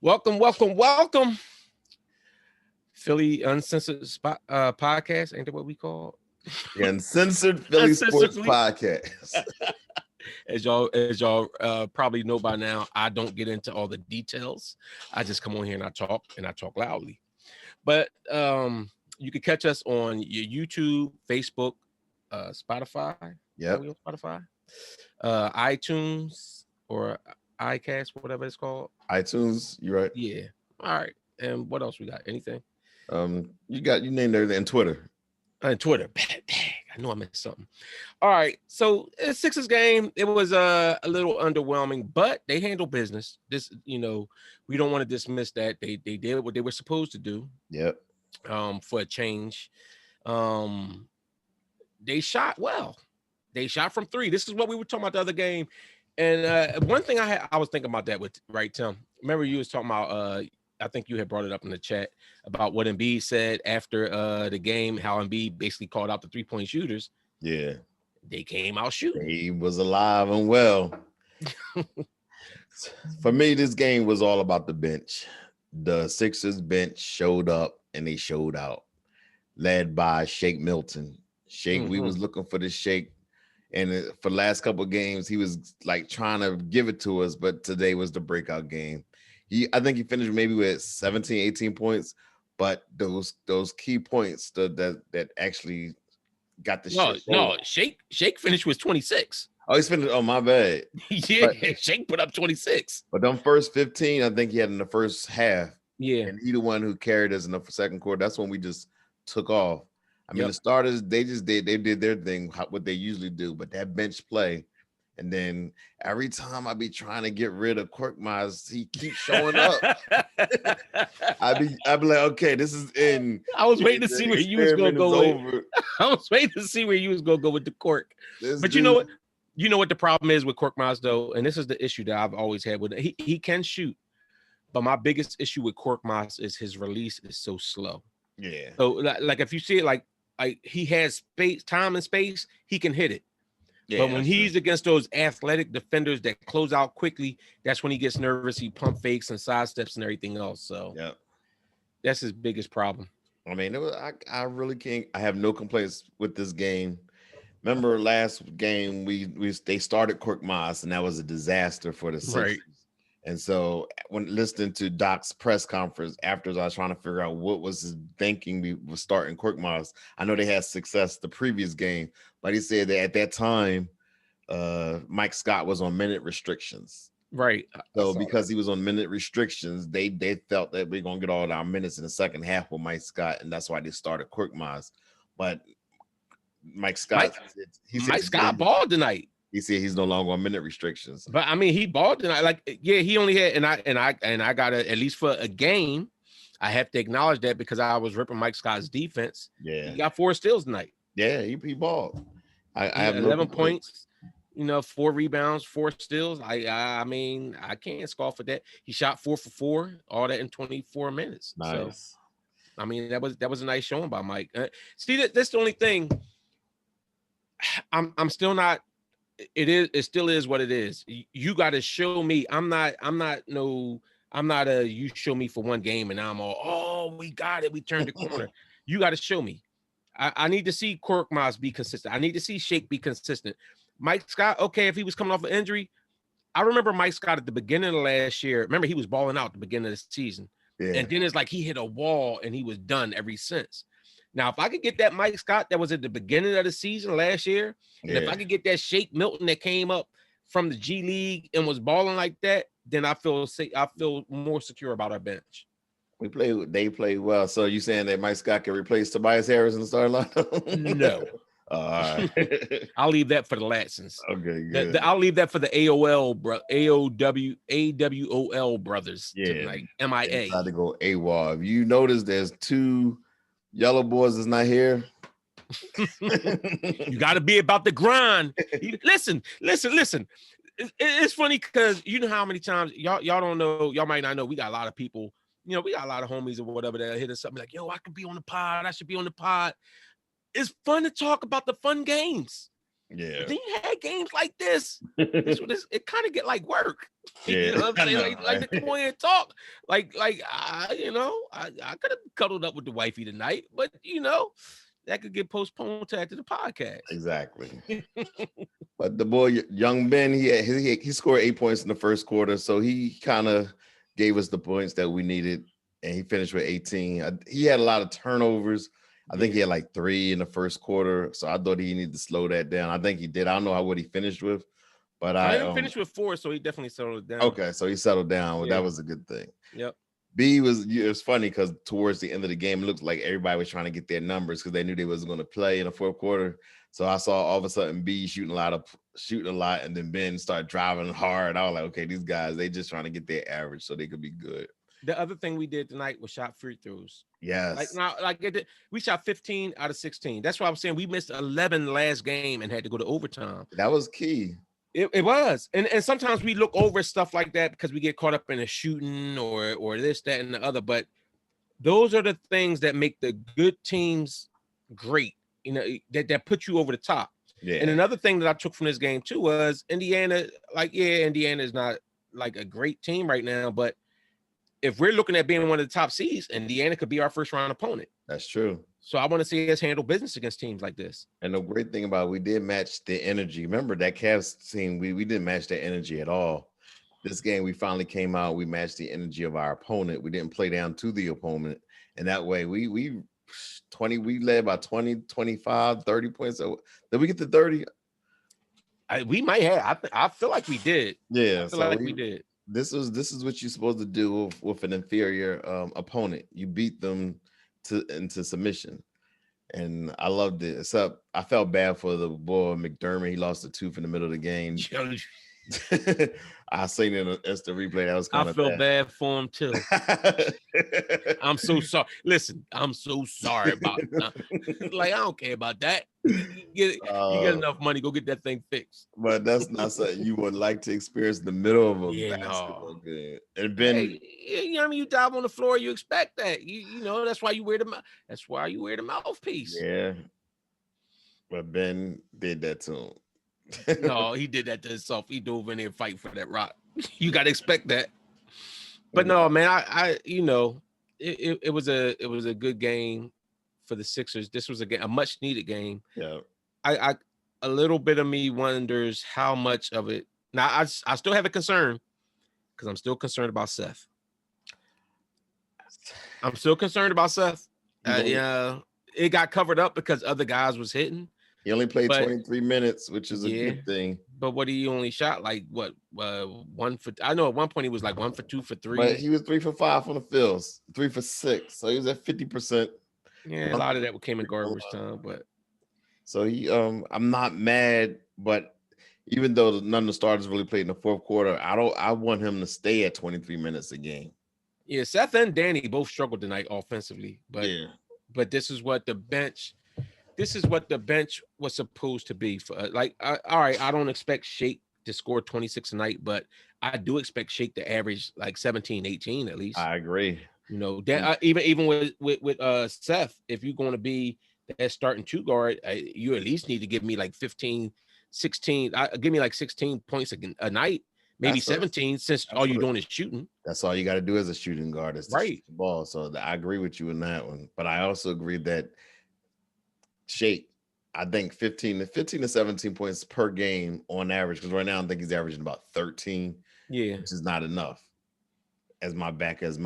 Welcome. Philly Uncensored Podcast. Ain't that what we call The Uncensored Philly Sports Uncensoredly? Podcast. As y'all probably know by now, I don't get into all the details. I just come on here and I talk loudly. But you can catch us on your YouTube, Facebook, Spotify. Are Yep. we on Spotify? iTunes or iCast, whatever it's called. iTunes, you're right. Yeah. All right. And what else we got? Anything? You named everything. And Twitter. And Twitter. Dang, I know I missed something. All right. So Sixers game, it was a little underwhelming, but they handled business. This, we don't want to dismiss that. They did what they were supposed to do. Yep. For a change. They shot well. They shot from three. This is what we were talking about the other game. And one thing I was thinking about that with, right, Tim? Remember you was talking about I think you had brought it up in the chat about what Embiid said after the game, how Embiid basically called out the 3-point shooters. Yeah. They came out shooting. He was alive and well. For me, this game was all about the bench. The Sixers bench showed up and they showed out, led by Shake Milton. Shake, we was looking for the Shake. And for the last couple of games, he was like trying to give it to us, but today was the breakout game. I think he finished maybe with 17, 18 points, but those key points that actually got the shit. No, Shake finished with 26. Oh, he's finished. Oh, my bad. Yeah, Shake put up 26. But them first 15, I think he had in the first half. Yeah. And he the one who carried us in the second quarter. That's when we just took off. I mean, the starters, they did their thing, what they usually do, but that bench play. And then every time I be trying to get rid of Korkmaz, he keeps showing up. I be like, okay, this is in. I was waiting to see where you was gonna go. I was waiting to see where you was gonna go with the Kork. But you know what? You know what the problem is with Korkmaz though, and this is the issue that I've always had with it. He can shoot, but my biggest issue with Korkmaz is his release is so slow. Yeah. So like if you see it like he has space, time and space, he can hit it. Yeah, but when he's against those athletic defenders that close out quickly, that's when he gets nervous. He pump fakes and sidesteps and everything else. So that's his biggest problem. I mean, I really can't. I have no complaints with this game. Remember last game they started Korkmaz and that was a disaster for the Sixers. Right. And so when listening to Doc's press conference after I was trying to figure out what was his thinking we was starting Korkmaz, I know they had success the previous game, but he said that at that time, Mike Scott was on minute restrictions. Right. So because he was on minute restrictions, they felt that we're going to get all our minutes in the second half with Mike Scott, and that's why they started Korkmaz. But Mike Scott balled tonight. He said he's no longer on minute restrictions. But I mean, he balled tonight. Like, yeah, he only had, and I got to, at least for a game, I have to acknowledge that because I was ripping Mike Scott's defense. Yeah, he got 4 steals tonight. Yeah, he balled. I have 11 points, 4 rebounds, 4 steals. I mean, I can't scoff at that. He shot 4 for 4, all that in 24 minutes. Nice. So, I mean, that was a nice showing by Mike. See, that's the only thing. I'm still not. It still is what it is. You got to show me. I'm not a you show me for one game and I'm all, oh, we got it. We turned the corner. You got to show me. I need to see Korkmaz be consistent. I need to see Shake be consistent. Mike Scott, okay, if he was coming off an injury, I remember Mike Scott at the beginning of last year. Remember, he was balling out at the beginning of the season. Yeah. And then it's like he hit a wall and he was done ever since. Now, if I could get that Mike Scott that was at the beginning of the season last year, and if I could get that Shake Milton that came up from the G League and was balling like that, then I feel more secure about our bench. They played well. So you saying that Mike Scott can replace Tobias Harris in the starting lineup? No. All right. I'll leave that for the Latsons. Okay, good. I'll leave that for the AWOL brothers tonight. MIA. Tried to go AWOL. If you notice, there's 2 yellow boys that's not here. You got to be about the grind. Listen. It's funny because you know how many times y'all don't know, y'all might not know. We got a lot of people, we got a lot of homies or whatever that hit us up like, yo, I could be on the pod. I should be on the pod. It's fun to talk about the fun games. Yeah. But then you had games like this. It kind of get like work. Yeah. You know what I'm saying? Know, like right? to come on here and talk. I could have cuddled up with the wifey tonight, but that could get postponed to after the podcast. Exactly. But the boy, young Ben, he scored 8 points in the first quarter, so he kind of gave us the points that we needed, and he finished with 18. He had a lot of turnovers. I think he had like 3 in the first quarter, so I thought he needed to slow that down. I think he did. I don't know what he finished with, but I didn't finish with 4, so he definitely settled it down. Okay, so he settled down. Well, that was a good thing. Yep. B it was funny because towards the end of the game, it looked like everybody was trying to get their numbers because they knew they wasn't going to play in the fourth quarter. So I saw all of a sudden B shooting a lot, and then Ben started driving hard. I was like, okay, these guys, they just trying to get their average so they could be good. The other thing we did tonight was shot free throws. Yes. We shot 15 out of 16. That's why I'm saying we missed 11 last game and had to go to overtime. That was key. It was. And sometimes we look over stuff like that because we get caught up in a shooting or this, that, and the other. But those are the things that make the good teams great, that put you over the top. Yeah. And another thing that I took from this game too was Indiana. Indiana is not like a great team right now, but if we're looking at being one of the top seeds, Indiana could be our first round opponent. That's true. So I want to see us handle business against teams like this. And the great thing about it, we did match the energy. Remember that Cavs team, we didn't match that energy at all. This game, we finally came out. We matched the energy of our opponent. We didn't play down to the opponent. And that way we led by 20, 25, 30 points. So did we get to 30? We might have. I feel like we did. Yeah. I feel like we did. This is what you're supposed to do with an inferior opponent. You beat them into submission, and I loved it. Except I felt bad for the boy McDermott. He lost a tooth in the middle of the game. I seen it in an instant replay. That was kind of I felt bad for him too. I'm so sorry. Listen, I'm so sorry about it. Like, I don't care about that. You get enough money, go get that thing fixed. But that's not something you would like to experience in the middle of a basketball game. And Ben, you dive on the floor, you expect that. You know, that's why you wear the mouthpiece. Yeah. But Ben did that to him. No, he did that to himself. He dove in there fighting for that rock. You got to expect that. But no, man, it was a good game for the Sixers. This was a much needed game. Yeah. A little bit of me wonders how much of it. Now I still have a concern because I'm still concerned about Seth. I'm still concerned about Seth. It got covered up because other guys was hitting. He only played 23 minutes, which is a good thing. But what he only shot like what 1 for? I know at one point he was like 1 for 2 for 3. But he was 3 for 5 from the fields, 3 for 6. So he was at 50%. Yeah, a lot of that came in garbage time, but so I'm not mad, but even though none of the starters really played in the fourth quarter, I want him to stay at 23 minutes a game. Yeah, Seth and Danny both struggled tonight offensively, but this is what the bench was supposed to be for. All right, I don't expect Shake to score 26 tonight, but I do expect Shake to average like 17, 18 at least. I agree. You know, even with Seth, if you're going to be that starting 2 guard, you at least need to give me like 15, 16. Give me like 16 points a night, maybe 17, since all you're doing is shooting. That's all you got to do as a shooting guard is to shoot the ball. So I agree with you in that one. But I also agree that Shake, I think 15 to 17 points per game on average, because right now I think he's averaging about 13. Yeah, which is not enough as my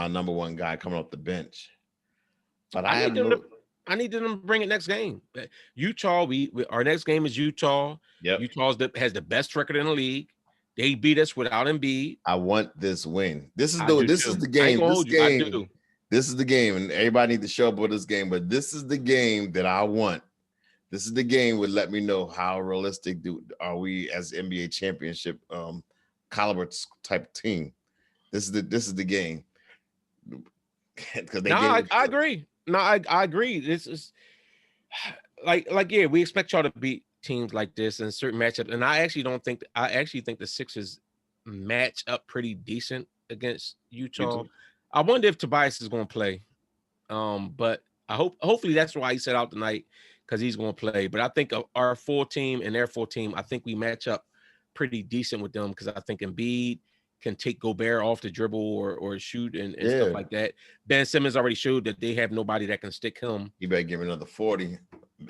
number one guy coming off the bench. But I need them to bring it next game. Utah, our next game is Utah. Yep. Utah has the best record in the league. They beat us without Embiid. I want this win. This is the game. This is the game, and everybody needs to show up with this game. But this is the game that I want. This is the game would let me know how realistic are we as NBA championship caliber type team. This is the game. I agree. No, I agree. This is we expect y'all to beat teams like this in certain matchups, and I actually think the Sixers match up pretty decent against Utah. I wonder if Tobias is going to play, but hopefully that's why he set out tonight, because he's going to play. But I think our full team and their full team, I think we match up pretty decent with them because I think Embiid can take Gobert off the dribble or shoot and stuff like that. Ben Simmons already showed that they have nobody that can stick him. You better give me another 40.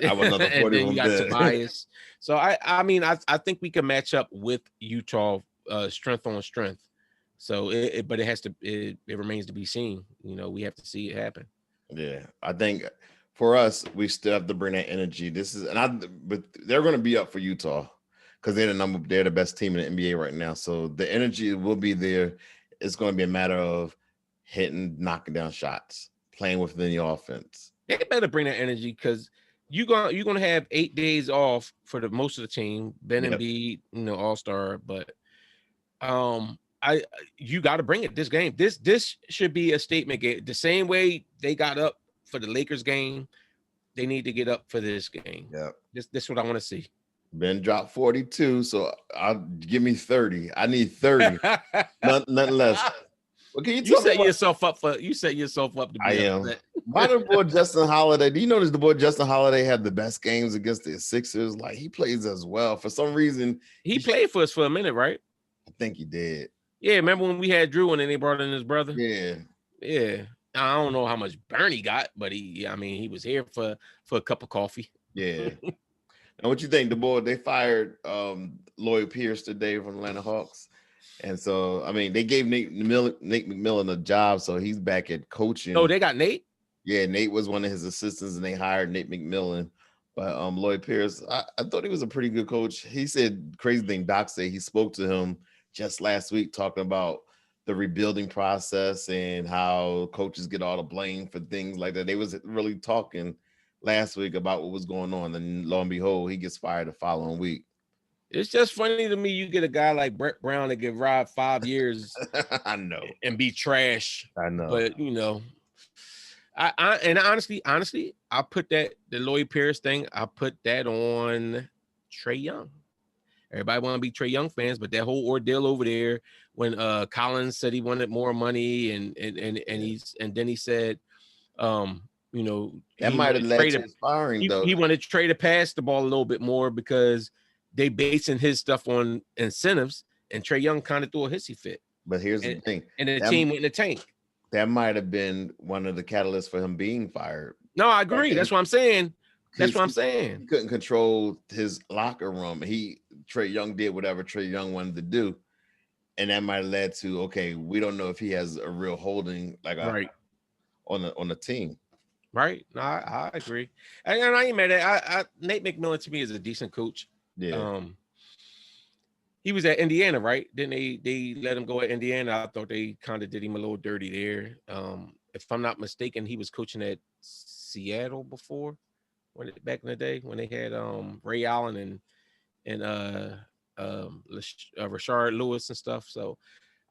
I want another 40. And then you got Tobias. So I mean, I think we can match up with Utah strength on strength. So but it remains to be seen. You know, we have to see it happen. Yeah, I think for us, we still have to bring that energy. But they're going to be up for Utah because they're the best team in the NBA right now. So the energy will be there. It's going to be a matter of knocking down shots, playing within the offense. They better bring that energy because you're gonna have 8 days off for the most of the team. Ben and Embiid, all-star, but you got to bring it this game. This should be a statement game. The same way they got up for the Lakers game, they need to get up for this game. Yeah, this is what I want to see. Ben dropped 42, so I'll give me 30. I need 30, nothing less. Well, can you set yourself up to be I am. Why the boy Justin Holiday? Do you notice the boy Justin Holiday had the best games against the Sixers? Like he plays as well. For some reason, he played for us for a minute, right? I think he did. Yeah, remember when we had Drew and then they brought in his brother? Yeah. I don't know how much Bernie got, but he was here for a cup of coffee. Yeah. And what you think? The boy, they fired Lloyd Pierce today from Atlanta Hawks. And so, I mean, they gave Nate McMillan a job, so he's back at coaching. Oh, they got Nate? Yeah, Nate was one of his assistants, and they hired Nate McMillan. But Lloyd Pierce, I thought he was a pretty good coach. He said, crazy thing, Doc said he spoke to him just last week talking about the rebuilding process and how coaches get all the blame for things like that. They was really talking last week about what was going on, and lo and behold, he gets fired the following week. It's just funny to me. You get a guy like Brett Brown that get robbed 5 years. I know, and be trash. I know, but honestly, I put the Lloyd Pierce thing. I put that on Trae Young. Everybody want to be Trae Young fans, but that whole ordeal over there when Collins said he wanted more money and then he said, that might have led to firing though. He wanted Trae to pass the ball a little bit more because they basing his stuff on incentives, and Trae Young kind of threw a hissy fit. But here's the thing. And the team went in the tank. That might have been one of the catalysts for him being fired. No, I agree. That's what I'm saying. He couldn't control his locker room. Trae Young did whatever Trae Young wanted to do. And that might have led to, okay, we don't know if he has a real holding on the team. Right. No, I agree. And I ain't mad at Nate McMillan to me is a decent coach. Yeah. He was at Indiana, right? Then they let him go at Indiana. I thought they kind of did him a little dirty there. If I'm not mistaken, he was coaching at Seattle before, back in the day when they had Ray Allen and Rashard Lewis and stuff. So,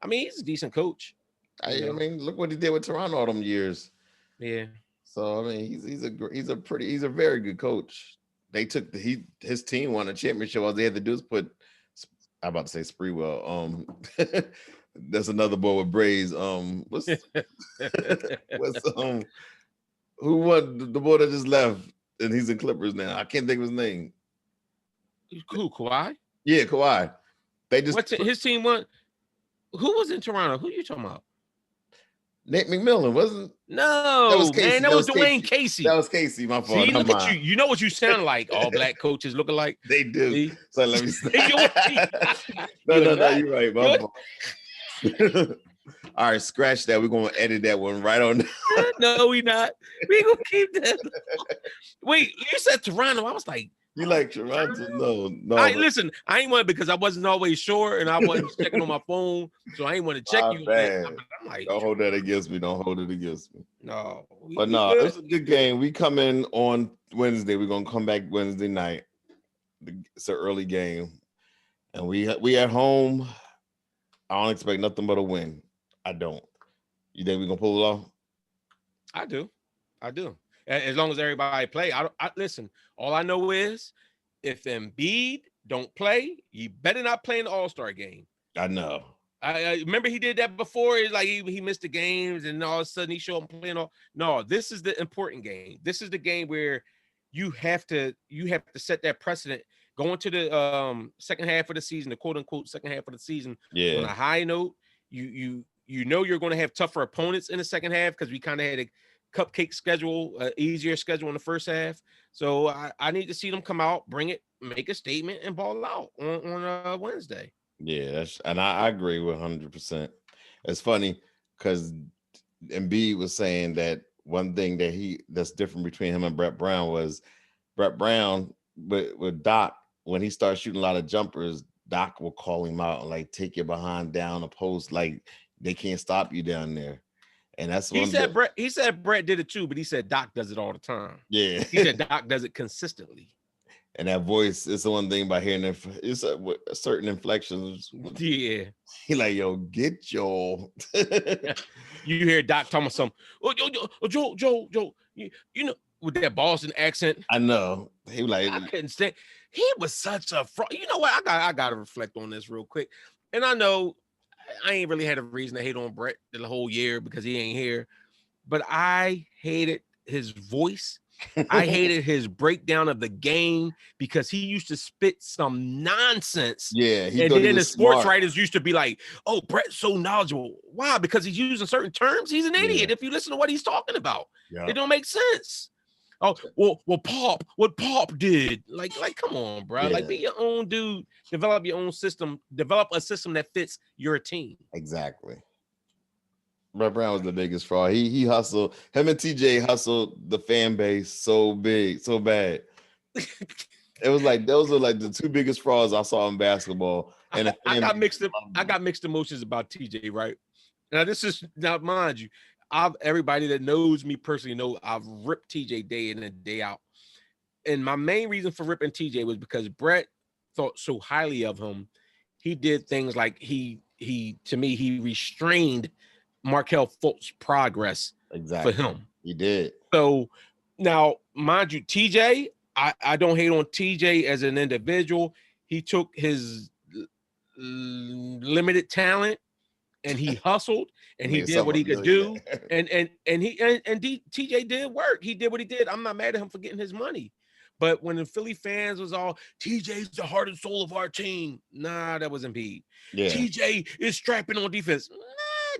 I mean, he's a decent coach. I mean, look what he did with Toronto all them years. Yeah. So I mean, he's a very good coach. They took his team won a championship. All they had to do is put. I'm about to say Spreewell. That's another boy with braids. Who won the boy that just left and he's in Clippers now? I can't think of his name. Who, Kawhi? Yeah, Kawhi. They just his team won. Who was in Toronto? Who are you talking about? Nate McMillan wasn't. No, man, that was Dwayne Casey. That was Casey. My fault. See, look at you. You know what you sound like. All black coaches look alike. They do. See? So let me. No, you're right. My fault. All right, scratch that. We're gonna edit that one right on. No, we not. We gonna keep that. Wait, you said Toronto. I was like, you like Toronto? No. Listen, I ain't want because I wasn't always sure, and I wasn't checking on my phone, so I ain't want to check you. I'm like, don't hold that against me. Don't hold it against me. No, it's a good game. We come in on Wednesday. We're gonna come back Wednesday night. It's an early game, and we at home. I don't expect nothing but a win. I don't. You think we're gonna pull it off? I do. As long as everybody play. I listen. All I know is if Embiid don't play, you better not play in the All-Star game. I know. I remember he did that before. It's like he missed the games, and all of a sudden he showed up playing all. No, this is the important game. This is the game where you have to set that precedent going to the second half of the season, the quote unquote second half of the season on a Yeah. high note. You know you're going to have tougher opponents in the second half because we kind of had a cupcake schedule, easier schedule in the first half. So I need to see them come out, bring it, make a statement, and ball out on Wednesday. Yeah, and I agree with 100%. It's funny because Embiid was saying that one thing that's different between him and Brett Brown was Brett Brown with Doc, when he starts shooting a lot of jumpers, Doc will call him out and like take your behind down a post, like they can't stop you down there. And that's He said Brett did it too, but he said Doc does it all the time. Yeah. He said Doc does it consistently. And that voice is the one thing about hearing it's a certain inflections. Yeah. He like, yo, get your. You hear Doc talking about something. Oh, Joe, you know, with that Boston accent. I know. He like, I couldn't stand. He was such a fraud. You know what? I got to reflect on this real quick. And I know I ain't really had a reason to hate on Brett the whole year because he ain't here. But I hated his voice. I hated his breakdown of the game because he used to spit some nonsense. Yeah, and then the sports writers used to be like, "Oh, Brett's so knowledgeable." Why? Because he's using certain terms. He's an idiot. If you listen to what he's talking about, it don't make sense. Oh, well, what Pop did, like, come on, bro. Like, be your own dude. Develop your own system. Develop a system that fits your team. Exactly. Brett Brown was the biggest fraud. He hustled. Him and TJ hustled the fan base so big, so bad. It was like those were like the two biggest frauds I saw in basketball. And I got mixed emotions about TJ. Right now, mind you, everybody that knows me personally know I've ripped TJ day in and day out. And my main reason for ripping TJ was because Brett thought so highly of him. He did things like he restrained Markelle Fultz's progress for him. He did. So now, mind you, TJ, I don't hate on TJ as an individual. He took his limited talent and he hustled and he did what he could do. And TJ did work. He did what he did. I'm not mad at him for getting his money. But when the Philly fans was all, TJ's the heart and soul of our team. Nah, that was Embiid. Yeah. TJ is strapping on defense. Nah,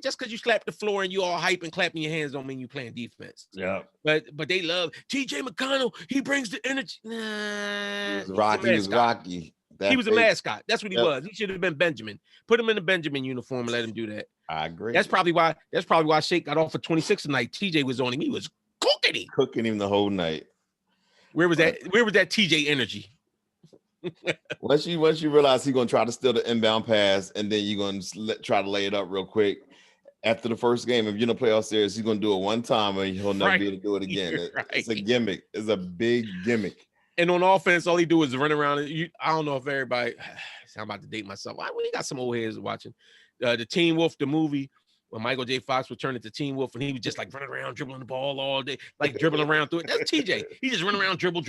just because you slap the floor and you all hype and clapping your hands don't mean you playing defense. Yeah. But they love TJ McConnell. He brings the energy. Nah. He was Rocky. He was a mascot. That's what he was. He should have been Benjamin. Put him in the Benjamin uniform and let him do that. I agree. That's probably why Shake got off for 26 tonight. TJ was on him. He was cooking him the whole night. Where was that TJ energy? once you realize he's gonna try to steal the inbound pass, and then you're gonna try to lay it up real quick. After the first game, if you're in the playoff series, he's gonna do it one time and he'll never be able to do it again. It's a gimmick. It's a big gimmick. And on offense, all he do is run around. I don't know if everybody. I'm about to date myself. We got some old heads watching the Teen Wolf, the movie. When Michael J. Fox would turn into Teen Wolf and he was just like running around, dribbling the ball all day, like dribbling around through it. That's TJ. He just run around, dribble,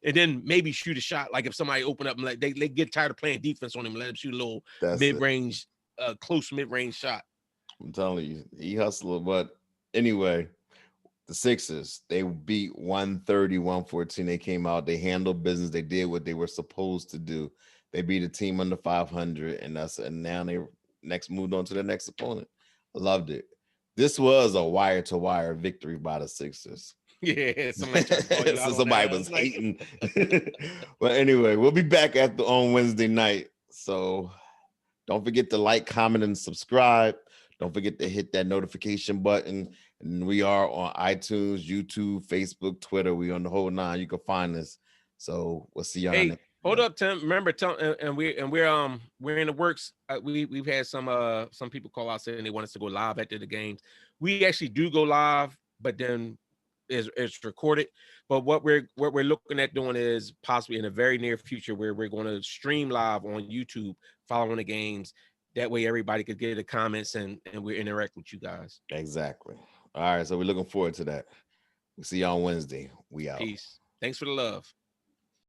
and then maybe shoot a shot. Like if somebody open up and they get tired of playing defense on him, let him shoot a little mid-range, close mid-range shot. I'm telling you, he hustled. But anyway, the Sixers, they beat 130-114. They came out, they handled business, they did what they were supposed to do. They beat a team under 500, and now they next moved on to the next opponent. I loved it. This was a wire-to-wire victory by the Sixers. Yeah, somebody was hating. But anyway, we'll be back on Wednesday night. So don't forget to like, comment, and subscribe. Don't forget to hit that notification button. And we are on iTunes, YouTube, Facebook, Twitter. We on the whole nine. You can find us. So we'll see y'all next. Hold up, Tim. Remember, we're in the works. We've had some people call out saying they want us to go live after the games. We actually do go live, but then it's recorded. But what we're looking at doing is possibly in the very near future where we're going to stream live on YouTube following the games. That way, everybody could get the comments and we interact with you guys. Exactly. All right, so we're looking forward to that. We'll see y'all on Wednesday. We out. Peace. Thanks for the love.